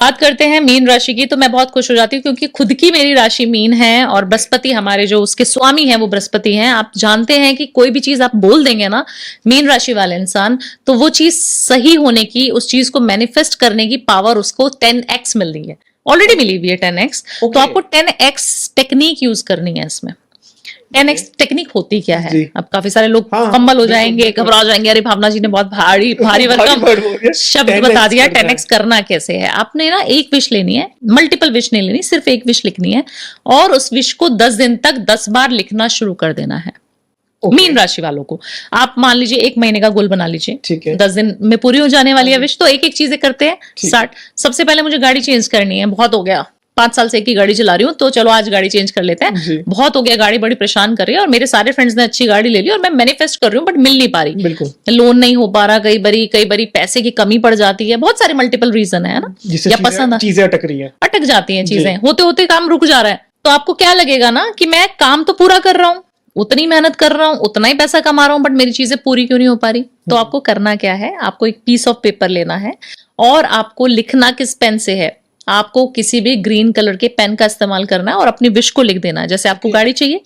बात करते हैं मीन राशि की, तो मैं बहुत खुश हो जाती हूँ क्योंकि खुद की मेरी राशि मीन है और बृहस्पति हमारे जो उसके स्वामी हैं वो बृहस्पति हैं। आप जानते हैं कि कोई भी चीज आप बोल देंगे ना मीन राशि वाले इंसान, तो वो चीज सही होने की, उस चीज को मैनिफेस्ट करने की पावर उसको 10x मिल रही है, ऑलरेडी मिली हुई है 10x। तो आपको 10x टेक्निक यूज करनी है इसमें। 10x टेक्निक होती क्या है? अब काफी सारे लोग कम्बल हो जाएंगे, घबरा जाएंगे, अरे भावना जी ने बहुत भारी भरकम शब्द बता दिया। 10x करना कैसे है? आपने ना एक विश लेनी है, मल्टीपल विश नहीं लेनी, सिर्फ एक विश लिखनी है और उस विश को 10 दिन तक 10 बार लिखना शुरू कर देना है। मीन राशि वालों को आप मान लीजिए 1 महीने का गोल बना लीजिए, 10 दिन में पूरी हो जाने वाली है विश। तो एक एक चीजें करते हैं स्टार्ट। सबसे पहले मुझे गाड़ी चेंज करनी है, बहुत हो गया, 5 साल से एक ही गाड़ी चला रही हूँ, तो चलो आज गाड़ी चेंज कर लेते हैं। बहुत हो गया, गाड़ी बड़ी परेशान कर रही है और मेरे सारे फ्रेंड्स ने अच्छी गाड़ी ले ली और मैं मैनिफेस्ट कर रही हूँ बट मिल नहीं पा रही, लोन नहीं हो पा रहा, कई बारी पैसे की कमी पड़ जाती है, बहुत सारे मल्टीपल रीजन है ना, या पसंद चीजें अटक जाती है, चीजें होते होते काम रुक जा रहा है। तो आपको क्या लगेगा ना कि मैं काम तो पूरा कर रहा हूँ, उतनी मेहनत कर रहा हूँ, उतना ही पैसा कमा रहा हूँ, बट मेरी चीजें पूरी क्यों नहीं हो पा रही। तो आपको करना क्या है, आपको एक पीस ऑफ पेपर लेना है और आपको लिखना किस पेन से है, आपको किसी भी ग्रीन कलर के पेन का इस्तेमाल करना है और अपनी विश को लिख देना है। जैसे आपको गाड़ी चाहिए,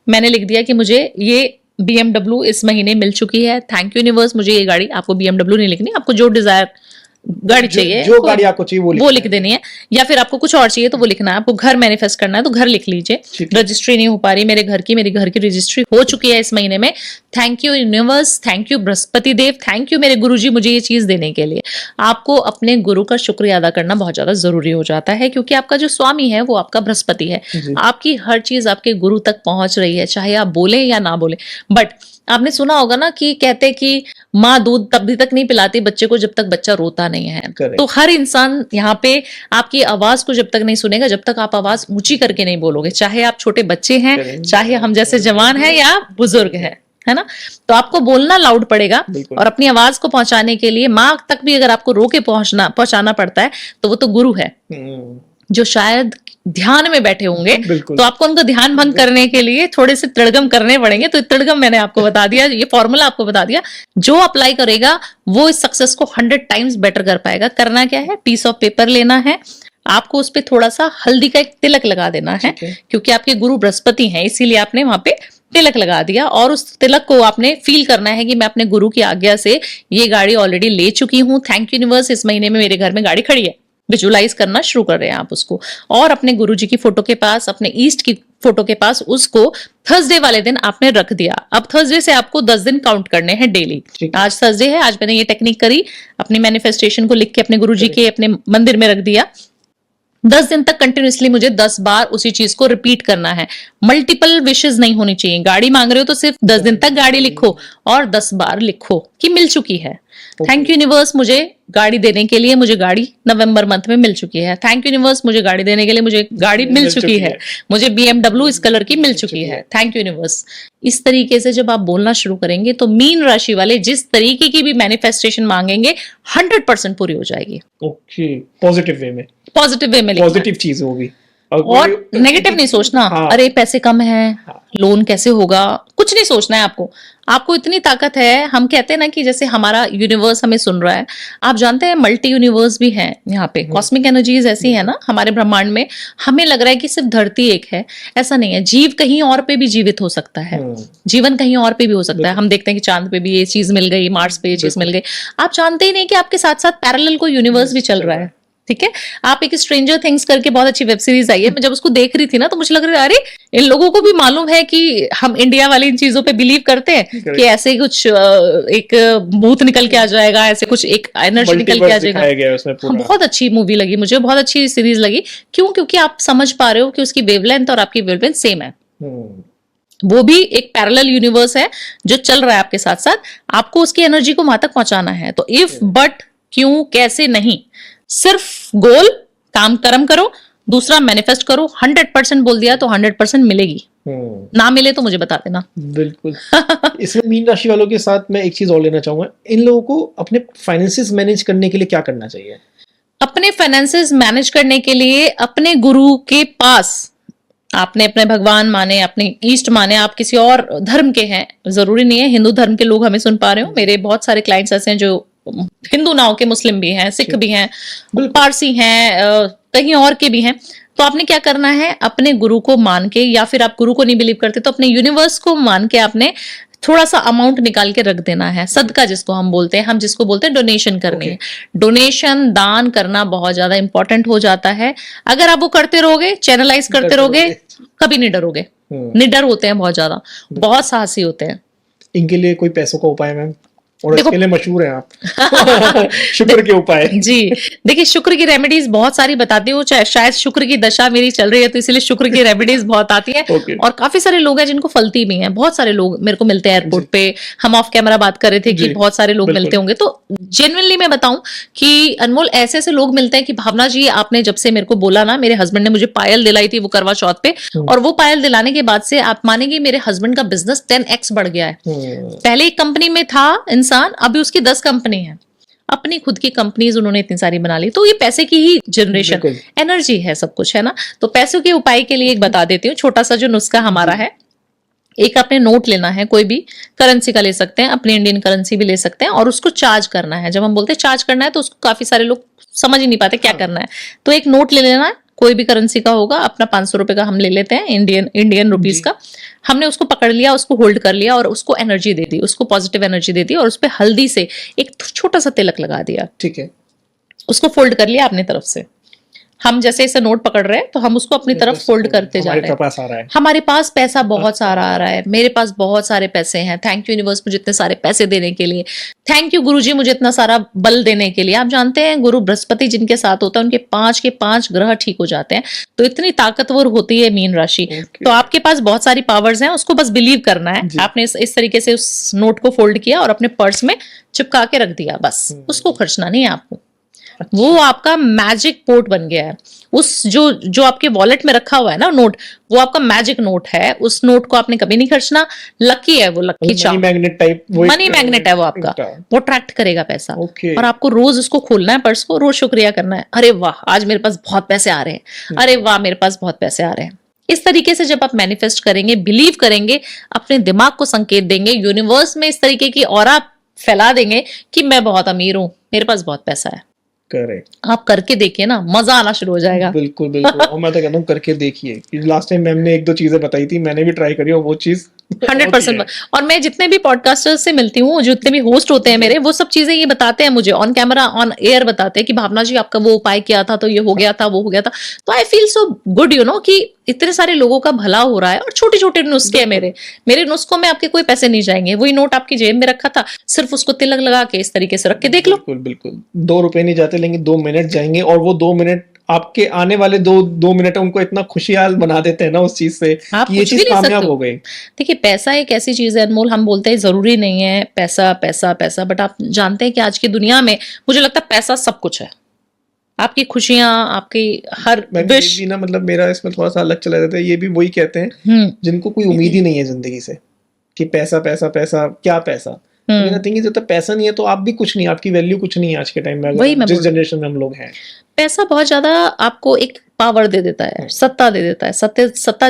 मैंने लिख दिया कि मुझे ये BMW इस महीने मिल चुकी है, थैंक यू यूनिवर्स मुझे ये गाड़ी। आपको BMW नहीं लिखनी, आपको जो डिजायर गाड़ी चाहिए, जो गाड़ी आपको चाहिए वो लिख देनी है, या फिर आपको कुछ और चाहिए तो वो लिखना है। आपको घर मैनिफेस्ट करना है तो घर लिख लीजिए। रजिस्ट्री नहीं हो पा रही मेरे घर की रजिस्ट्री हो चुकी है इस महीने में, thank you universe, thank you Brihaspati Dev, thank you मेरे गुरुजी मुझे ये चीज देने के लिए। आपको अपने गुरु का शुक्रिया अदा करना बहुत ज्यादा जरूरी हो जाता है क्योंकि आपका जो स्वामी है वो आपका बृहस्पति है। आपकी हर चीज आपके गुरु तक पहुंच रही है, चाहे आप बोले या ना बोले। बट आपने सुना होगा ना कि कहते कि माँ दूध तब तक नहीं पिलाती बच्चे को जब तक बच्चा रोता नहीं है। तो हर इंसान यहाँ पे आपकी आवाज को जब तक नहीं सुनेगा, जब तक आप आवाज ऊंची करके नहीं बोलोगे, चाहे आप छोटे बच्चे हैं, चाहे हम जैसे जवान हैं या बुजुर्ग हैं, है ना। तो आपको बोलना लाउड पड़ेगा और अपनी आवाज को पहुंचाने के लिए माँ तक भी अगर आपको रो के पहुंचाना पड़ता है तो वो तो गुरु है जो शायद ध्यान में बैठे होंगे, तो आपको उनका ध्यान भंग करने के लिए थोड़े से तड़गम करने पड़ेंगे। तो तड़गम मैंने आपको बता दिया, ये फॉर्मूला आपको बता दिया, जो अप्लाई करेगा वो इस सक्सेस को 100 टाइम्स बेटर कर पाएगा। करना क्या है, पीस ऑफ पेपर लेना है, आपको उस पर थोड़ा सा हल्दी का एक तिलक लगा देना है क्योंकि आपके गुरु बृहस्पति हैं, इसीलिए आपने वहां पे तिलक लगा दिया और उस तिलक को आपने फील करना है कि मैं अपने गुरु की आज्ञा से ये गाड़ी ऑलरेडी ले चुकी हूँ, थैंक यू यूनिवर्स इस महीने में मेरे घर में गाड़ी खड़ी है। विजुलाइज करना शुरू कर रहे हैं आप उसको और अपने गुरुजी की फोटो के पास, अपने ईस्ट की फोटो के पास उसको थर्सडे वाले दिन आपने रख दिया। अब थर्सडे से आपको 10 दिन काउंट करने हैं डेली। आज थर्सडे है, आज मैंने ये टेक्निक करी, अपनी मैनिफेस्टेशन को लिख के अपने गुरुजी के अपने मंदिर में रख दिया। 10 दिन तक कंटिन्यूसली मुझे 10 बार उसी चीज को रिपीट करना है। मल्टीपल विशेष नहीं होनी चाहिए। गाड़ी मांग रहे हो तो सिर्फ 10 दिन तक गाड़ी लिखो और 10 बार लिखो कि मिल चुकी है। थैंक यू यूनिवर्स मुझे गाड़ी देने के लिए, मुझे गाड़ी नवंबर मंथ में मिल चुकी है। थैंक यू यूनिवर्स मुझे गाड़ी देने के लिए, मुझे गाड़ी मिल चुकी है। मुझे BMW इस कलर की मिल चुकी है। Thank you universe. इस तरीके से जब आप बोलना शुरू करेंगे तो मीन राशि वाले जिस तरीके की भी मैनिफेस्टेशन मांगेंगे 100% पूरी हो जाएगी। ओके, पॉजिटिव वे में पॉजिटिव चीज होगी और नेगेटिव नहीं सोचना। अरे पैसे कम हैं, लोन कैसे होगा, कुछ नहीं सोचना है आपको। आपको इतनी ताकत है, हम कहते हैं ना कि जैसे हमारा यूनिवर्स हमें सुन रहा है, आप जानते हैं मल्टी यूनिवर्स भी हैं यहाँ पे, कॉस्मिक एनर्जीज ऐसी है ना हमारे ब्रह्मांड में। हमें लग रहा है कि सिर्फ धरती एक है, ऐसा नहीं है। जीव कहीं और पे भी जीवित हो सकता है, जीवन कहीं और पे भी हो सकता है। हम देखते हैं कि चांद पे भी ये चीज मिल गई, मार्स पे ये चीज मिल गई। आप जानते ही नहीं कि आपके साथ साथ पैरेलल कोई यूनिवर्स भी चल रहा है। ठीक है, आप एक स्ट्रेंजर थिंग्स करके बहुत अच्छी वेब सीरीज आई है, मैं जब उसको देख रही थी ना तो मुझे लग रहा है अरे इन लोगों को भी मालूम है कि हम इंडिया वाले इन चीजों पे बिलीव करते हैं कि ऐसे कुछ एक भूत निकल के आ जाएगा, ऐसे कुछ एक एनर्जी निकल के आ जाएगा। बहुत अच्छी मूवी लगी मुझे, बहुत अच्छी सीरीज लगी। क्यों? क्योंकि आप समझ पा रहे हो कि उसकी वेवलेंथ और आपकी वेवलेंथ सेम है। वो भी एक पैरेलल यूनिवर्स है जो चल रहा है आपके साथ साथ, आपको उसकी एनर्जी को वहां तक पहुंचाना है। तो इफ बट क्यों कैसे नहीं, सिर्फ गोल काम कर्म करो, दूसरा मैनिफेस्ट करो। 100% बोल दिया तो 100% मिलेगी, ना मिले तो मुझे बता देना। बिल्कुल। इसमें मीन राशि वालों के साथ मैं एक चीज और लेना चाहूंगा, इन लोगों को अपने फाइनेंसेस मैनेज करने के लिए क्या करना चाहिए? अपने फाइनेंसेस मैनेज करने के लिए अपने गुरु के पास, आपने अपने भगवान माने, अपने ईष्ट माने, आप किसी और धर्म के हैं, जरूरी नहीं है हिंदू धर्म के लोग हमें सुन पा रहे हो। मेरे बहुत सारे क्लाइंट्स ऐसे हैं जो हिंदू ना हो के मुस्लिम भी हैं, सिख भी हैं, बिल्कुल। पारसी हैं, कहीं और के भी हैं। तो आपने क्या करना है, अपने गुरु को मान के, या फिर आप गुरु को नहीं बिलीव करते तो अपने यूनिवर्स को मान के आपने थोड़ा सा अमाउंट निकाल के रख देना है। सदका जिसको हम बोलते हैं, हम जिसको बोलते हैं डोनेशन करनी है। डोनेशन, दान करना बहुत ज्यादा इंपॉर्टेंट हो जाता है। अगर आप वो करते रहोगे, चैनलाइज करते रहोगे, कभी नहीं डरोगे। निडर होते हैं बहुत ज्यादा, बहुत साहसी होते हैं। इनके लिए कोई पैसों का उपाय मैम, और देखो- इसके लिए मशहूर हैं आप शुक्र के उपाय। जी देखिए, शुक्र की रेमेडीज बहुत सारी बताती हूँ, शायद शुक्र की दशा मेरी चल रही है तो इसलिए शुक्र की रेमेडीज बहुत आती है। Okay. और काफी सारे लोग हैं जिनको फलती भी हैं, बहुत सारे लोग मेरे को मिलते हैं एयरपोर्ट पे। हम ऑफ कैमरा बात कर रहे थे कि जी, बहुत सारे लोग बिल्कुल। मिलते होंगे, तो जेन्युइनली मैं बताऊं कि अनमोल ऐसे ऐसे लोग मिलते हैं कि भावना जी आपने जब से मेरे को बोला ना, मेरे हस्बैंड ने मुझे पायल दिलाई थी वो करवा चौथ पे, और वो पायल दिलाने के बाद से आप मानेंगे मेरे हस्बैंड का बिजनेस 10x बढ़ गया है। पहले एक कंपनी में था इंसान, अभी उसकी 10 कंपनी है, अपनी खुद की कंपनीज उन्होंने इतनी सारी बना ली। तो ये पैसे की ही जनरेशन, बिल्कुल। एनर्जी है, सब कुछ है ना। तो पैसों के उपाय के लिए एक बता देती हूँ, छोटा सा जो नुस्खा हमारा है। एक आपने नोट लेना है, कोई भी करेंसी का ले सकते हैं, अपनी इंडियन करेंसी भी ले सकते हैं, और उसको चार्ज करना है। जब हम बोलते हैं चार्ज करना है तो उसको काफी सारे लोग समझ ही नहीं पाते क्या करना है। तो एक नोट ले लेना है, कोई भी करेंसी का होगा, अपना 500 रुपए का हम ले लेते हैं, इंडियन रुपीज का। हमने उसको पकड़ लिया, उसको होल्ड कर लिया और उसको एनर्जी दे दी, उसको पॉजिटिव एनर्जी दे दी, और उस पर हल्दी से एक छोटा सा तिलक लगा दिया। ठीक है। उसको फोल्ड कर लिया अपनी तरफ से। हम जैसे इसे नोट पकड़ रहे हैं तो हम उसको अपनी तरफ फोल्ड करते जा रहे हैं। पास आ रहा है, हमारे पास पैसा बहुत सारा आ रहा है, मेरे पास बहुत सारे पैसे हैं। थैंक यू यूनिवर्स मुझे इतने सारे पैसे देने के लिए। थैंक यू गुरुजी मुझे इतना सारा बल देने के लिए। आप जानते हैं गुरु बृहस्पति जिनके साथ होता है उनके 5 के 5 ग्रह ठीक हो जाते हैं। तो इतनी ताकतवर होती है मीन राशि। तो आपके पास बहुत सारी पावर्स हैं, उसको बस बिलीव करना है। आपने इस तरीके से उस नोट को फोल्ड किया और अपने पर्स में चिपका के रख दिया, बस उसको खर्चना नहीं है आपको। वो आपका मैजिक पोर्ट बन गया है। उस जो आपके वॉलेट में रखा हुआ है ना नोट, वो आपका मैजिक नोट है। उस नोट को आपने कभी नहीं खर्चना। लकी है वो, lucky money magnet type, money magnet है वो आपका, वो अट्रैक्ट करेगा पैसा। और आपको रोज उसको खोलना है पर्स को, रोज शुक्रिया करना है, अरे वाह आज मेरे पास बहुत पैसे आ रहे हैं, अरे वाह मेरे पास बहुत पैसे आ रहे हैं। इस तरीके से जब आप मैनिफेस्ट करेंगे, बिलीव करेंगे, अपने दिमाग को संकेत देंगे, यूनिवर्स में इस तरीके की ऑरा फैला देंगे कि मैं बहुत अमीर हूं, मेरे पास बहुत पैसा है। करेक्ट। आप करके देखिए ना, मजा आना शुरू हो जाएगा। बिल्कुल बिल्कुल। और मैं तो कहता हूँ करके देखिए। लास्ट टाइम मैम ने 1-2 चीजें बताई थी, मैंने भी ट्राई करी और वो चीज 100%। और मैं जितने भी पॉडकास्टर्स से मिलती हूँ, जितने भी होस्ट होते हैं मेरे, वो सब चीजें ये बताते हैं मुझे, ऑन कैमरा ऑन एयर बताते हैं कि भावना जी आपका वो उपाय किया था तो ये हो गया था, वो हो गया था। तो आई फील सो गुड कि इतने सारे लोगों का भला हो रहा है। और छोटे छोटे नुस्खे हैं मेरे नुस्खों में आपके कोई पैसे नहीं जाएंगे। वही नोट आपकी जेब में रखा था, सिर्फ उसको तिलक लगा के इस तरीके से रख के देख लो। बिल्कुल बिल्कुल। 2 रुपए नहीं जाते, लेकिन 2 मिनट जाएंगे, और वो 2 मिनट आपके आने वाले 2 मिनट उनको इतना खुशहाल बना देते हैं ना उस चीज से आप कि ये कुछ भी चीज ले सकते कामयाब हो। हो गई। देखिए पैसा एक ऐसी चीज है अनमोल, हम बोलते हैं जरूरी नहीं है पैसा पैसा पैसा, बट आप जानते हैं कि आज की दुनिया में मुझे लगता है पैसा सब कुछ है। आपकी खुशियां, आपकी हर विश। भी ना, मतलब मेरा इसमें थोड़ा सा अलग चला जाता है। ये भी वही कहते हैं जिनको कोई उम्मीद ही नहीं है जिंदगी से, कि पैसा पैसा पैसा, क्या पैसा। थिंग इज, जब पैसा नहीं है तो आप भी कुछ नहीं, आपकी वैल्यू कुछ नहीं है आज के टाइम में, अगर जिस जनरेशन में हम लोग हैं। पैसा बहुत ज्यादा आपको एक पावर दे देता है, सत्ता दे देता है। सत्ता